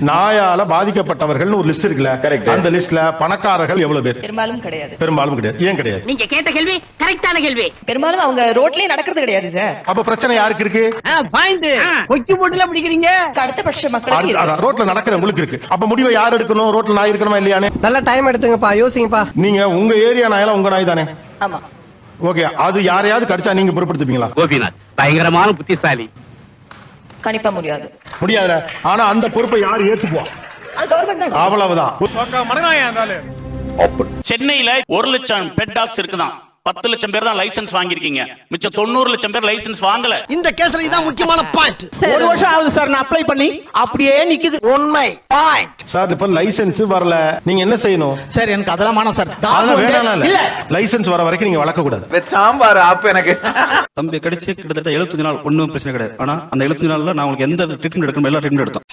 நாயால பாதிக்கப்பட்டவர்கள் ஒரு லிஸ்ட் இருக்குல்ல, அந்த லிஸ்ட்ல பணக்காரர்கள் எவ்வளவு பேர்? பெரும்பாலும் கிடையாது. பெரும்பாலும் கிடையாது. ஏன் கிடையாது? நீங்க கேட்ட கேள்வி கரெக்டான கேள்வி. பெரும்பாலும் அவங்க ரோட்லயே நடக்கிறது கிடையாது சார். அப்ப பிரச்சனை யாருக்கு இருக்கு? பாயிண்ட் கொக்கி போட்டுல பிடிக்கிறீங்க. அடுத்தபட்ச மக்களுக்கு இருக்கு. ரோட்ல நடக்கிறவங்களுக்கு இருக்கு. அப்ப முடிவை யார் எடுக்கணும்? ரோட்ல நாய் இருக்கணுமா இல்லையானே? நல்ல டைம் எடுத்துங்கப்பா, யோசிங்கப்பா. நீங்க உங்க ஏரியா நாயெல்லாம் உங்க நாய் தானே? ஆமா. ஓகே, அது யாரையாவது கடிச்சா நீங்க பொறுப்படுத்துப்பீங்களா? கோபிநாத் பயங்கரமான புத்திசாலி. கணிப்பா முடியாது. முடியாது. ஆனா அந்த பொறுப்பை யார் ஏத்துக்குவா? அவ்வளவுதான். சென்னையில 1 லட்சம் பெட் டாக்ஸ் இருக்குதான். 10 லட்சம் பேர் தான் லைசென்ஸ் வாங்கிருக்கீங்க. மிச்சம் 90 லட்சம் பேர் லைசென்ஸ் வாங்கல. இந்த கேஸ்ல இதான் முக்கியமான பாயிண்ட். ஒரு வருஷம் ஆகுது சார் நான் அப்ளை பண்ணி, அப்படியே நிக்குது. உண்மை பாயிண்ட் சார். இப்ப லைசென்ஸ் வரல, நீங்க என்ன செய்யணும்? சார் எனக்கு அதெல்லாம் வேணாம் சார். இல்ல, லைசென்ஸ் வர வரைக்கும் நீங்க வளர்க்க கூடாது. சாம்பார் ஆப் எனக்கு தம்பி கடிச்சு கிட்டத்தட்ட 75 நாள் ஒன்றும் பிரச்சனை கிடையாது. ஆனா அந்த 75 நாள்ல நான் உங்களுக்கு எந்த ட்ரீட்மெண்ட் எடுக்கணும் எல்லா ட்ரீட்மெண்ட் எடுத்தோம்.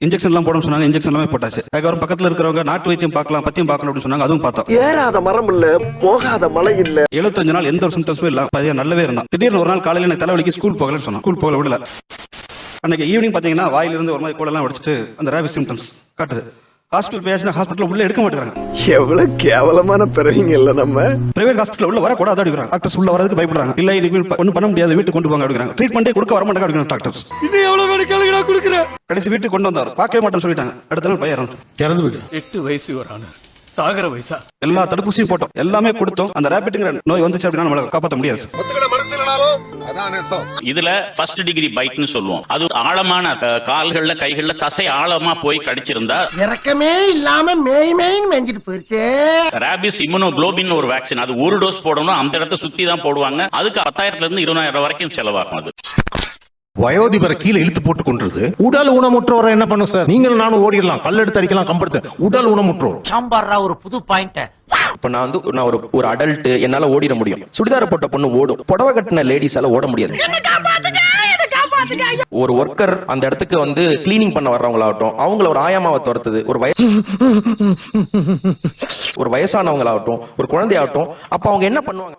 இன்ஜெக்ஷன் எல்லாம் போடணும்னு சொன்னாங்க, இன்ஜெக்ஷன் எல்லாமே போட்டாச்சு. அதுக்கப்புறம் பக்கத்துல இருக்கிறவங்க நாட்டு வைத்தியம் பார்க்கலாம், பத்தியம் பார்க்கணும் அப்படின்னு சொன்னாங்க, அதுவும் பார்த்தோம். ஏறாத மரம் இல்ல, போகாத மலை இல்ல. 75 நாள் எந்த ஒரு சிம்டம்ஸும் இல்ல, பையன் நல்லாவே இருந்தான். திடீர்னு ஒரு நாள் காலையில எனக்கு தலைவலிக்கு ஸ்கூல் போகலன்னு சொன்னான். ஸ்கூல் போகல விடல. அன்னைக்கு ஈவினிங் பாத்தீங்கன்னா வாயிலிருந்து ஒரு மாதிரி கூட எல்லாம் உடைச்சிட்டு அந்த ரேபிஸ் சிம்டம்ஸ் காட்டுது. ஹாஸ்பிட்டல் பேசினா ஹாஸ்பிட்டல் உள்ள எடுக்க மாட்டேங்கிறாங்க. எவ்வளவு கேவலமான பிறவிங்க இல்ல நம்ம. பிரைவேட் ஹாஸ்பிட்டல் உள்ள வரக்கூடாது அப்படிங்கிறாங்க. டாக்டர்ஸ் உள்ள வரதுக்கு பயப்படுறாங்க. இல்ல இனிமேல் ஒன்றும் பண்ண முடியாது, வீட்டுக்கு கொண்டு போங்க அப்படிங்கிறாங்க. ட்ரீட்மெண்ட்டே கொடுக்க வர மாட்டாங்க அப்படிங்கிறாங்க டாக்டர்ஸ். இது எவ்வளவு வேணும் கேளுங்க கொடுக்குறேன். கடைசி வீட்டுக்கு கொண்டு வந்தார், பார்க்கவே மாட்டேன்னு சொல்லிட்டாங்க. அடுத்த நாள் பையன் இறந்து போயிட்டு 8 வயசு வரான சாகர வயசா. எல்லா தடுப்பூசியும் போட்டோம், எல்லாமே கொடுத்தோம். அந்த ரேபிட்ங்கிற நோய் வந்துச்சு அப்படின்னா நம்மளால காப்பாற்ற முடியாது. இதுல ஃபர்ஸ்ட் டிகிரி பைட்னு சொல்லுவோம். அது ஆழமான கால்கள்ல கைகள்ல தசை ஆழமா போய் கடிச்சிருந்தா இறக்கமே இல்லாம மேய்மேன்னு மேஞ்சிட்டு போயிருச்சே. ராபிஸ் இம்யூனோகுளோபின் ஒரு வேக்சின், அது ஒரு டோஸ் போடணும். அந்த இடத்த சுத்தி தான் போடுவாங்க. அதுக்கு 10,000 இருந்து 20,000 வரைக்கும் செலவாகும். அது வயோதிபரை கீழே இழுத்து போட்டு கொண்டிருது. உடல் ஊனமுற்றோரை என்ன பண்ணும் சார்? நீங்களும் நானும் ஓடிடலாம், கல்லெடுத்து அடிக்கலாம், கம்பெடுத்து. உடல் ஊனமுற்றோர் சாம்பார் ஒரு புது பாயிண்ட். இப்ப நான் ஒரு அடல்ட், என்னால ஓடிட முடியும். சுடிதார போட்ட பொண்ணு ஓடும், புடவை கட்டின லேடிஸால ஓட முடியாது. ஒரு ஒர்க்கர் அந்த இடத்துக்கு கிளீனிங் பண்ண வர்றவங்களாகட்டும், அவங்கள ஒரு ஆயாமாவை துரத்துது, ஒரு வயசானவங்களாகட்டும், ஒரு குழந்தையாகட்டும், அப்ப அவங்க என்ன பண்ணுவாங்க?